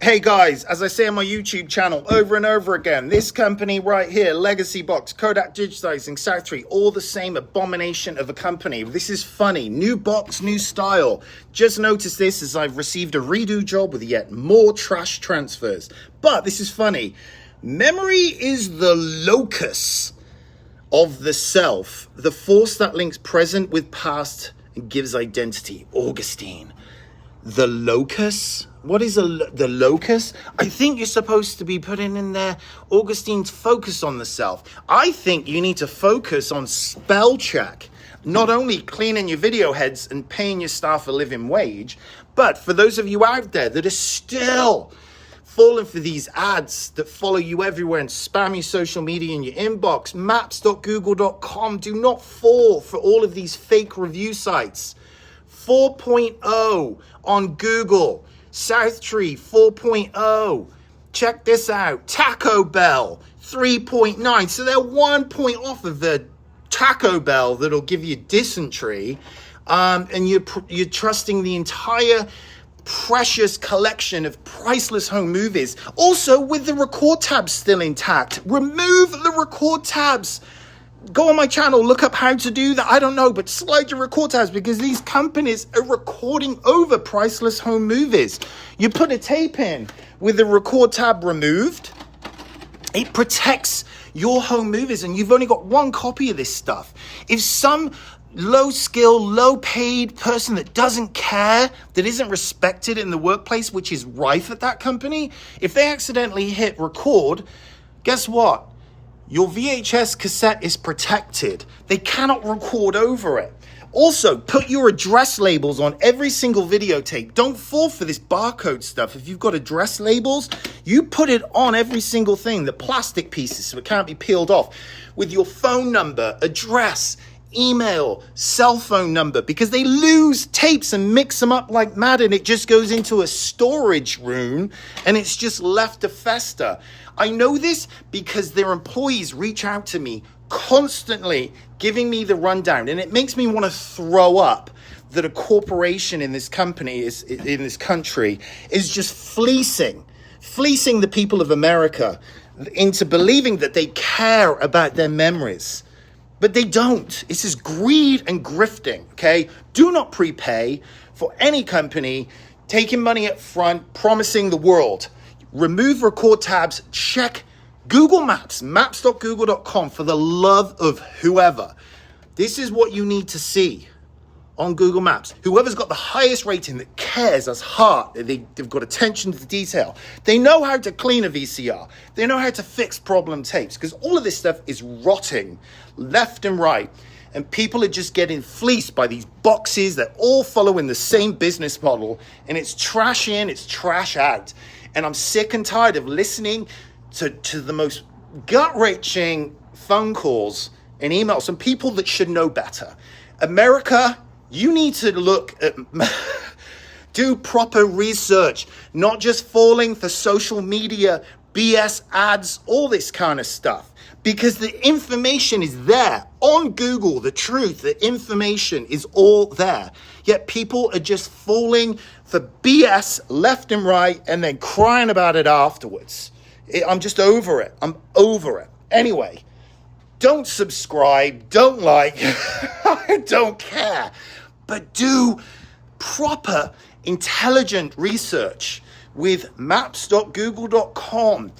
Hey guys, as I say on my YouTube channel over and over again, this company right here, Legacybox, Kodak Digitizing, South 3, all the same abomination of a company. This is funny. New box, new style. Just noticed this as I've received a redo job with yet more trash transfers. But this is funny. Memory is the locus of the self, the force that links present with past and gives identity. Augustine. The locus? What is the locus? I think you're supposed to be putting in there Augustine's focus on the self. I think you need to focus on spell check. Not only cleaning your video heads and paying your staff a living wage, but for those of you out there that are still falling for these ads that follow you everywhere and spam your social media in your inbox, maps.google.com, do not fall for all of these fake review sites. 4.0 on Google. South Tree 4.0. Check this out. Taco Bell 3.9. So they're 1 point off of the Taco Bell that'll give you dysentery. And you're trusting the entire precious collection of priceless home movies. Also with the record tabs still intact. Remove the record tabs. Go on my channel, look up how to do that. I don't know, but slide your record tabs because these companies are recording over priceless home movies. You put a tape in with the record tab removed, it protects your home movies and you've only got one copy of this stuff. If some low skill, low paid person that doesn't care, that isn't respected in the workplace, which is rife at that company, if they accidentally hit record, guess what? Your VHS cassette is protected. They cannot record over it. Also, put your address labels on every single videotape. Don't fall for this barcode stuff. If you've got address labels, you put it on every single thing, the plastic pieces, so it can't be peeled off, with your phone number, address, email, cell phone number, because they lose tapes and mix them up like mad, and it just goes into a storage room and it's just left to fester. I know this because their employees reach out to me constantly giving me the rundown, and it makes me want to throw up that a corporation in this country is just fleecing the people of America into believing that they care about their memories. But they don't. It's just greed and grifting, okay? Do not prepay for any company taking money up front, promising the world. Remove record tabs, check Google Maps, maps.google.com, for the love of whoever. This is what you need to see on Google Maps. Whoever's got the highest rating, that cares as heart, they've got attention to detail. They know how to clean a VCR. They know how to fix problem tapes, because all of this stuff is rotting left and right. And people are just getting fleeced by these boxes that all follow in the same business model. And it's trash in, it's trash out. And I'm sick and tired of listening to the most gut-wrenching phone calls and emails from people that should know better. America, you need to look at, do proper research, not just falling for social media, BS ads, all this kind of stuff. Because the information is there on Google, the truth, the information is all there. Yet people are just falling for BS left and right and then crying about it afterwards. I'm just over it. I'm over it. Anyway, don't subscribe, don't like, I don't care. But do proper, intelligent research with maps.google.com.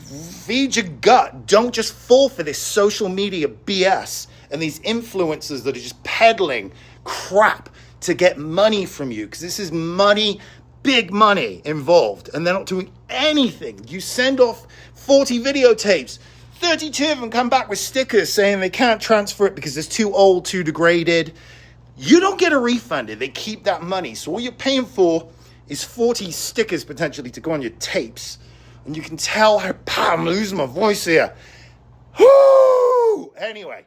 Feed your gut. Don't just fall for this social media BS and these influencers that are just peddling crap to get money from you, because this is money, big money involved, and they're not doing anything. You send off 40 videotapes, 32 of them come back with stickers saying they can't transfer it because it's too old, too degraded. You don't get a refund. They keep that money. So all you're paying for is 40 stickers potentially to go on your tapes. And you can tell how, I'm losing my voice here. Whoo! Anyway,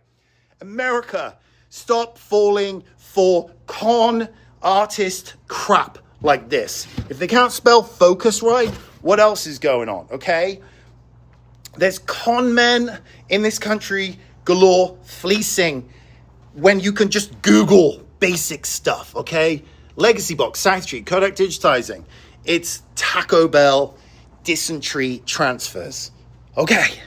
America, stop falling for con artist crap like this. If they can't spell focus right, what else is going on, okay? There's con men in this country galore fleecing when you can just Google basic stuff, okay? Legacybox, South Street, Kodak Digitizing. It's Taco Bell dysentery transfers. Okay.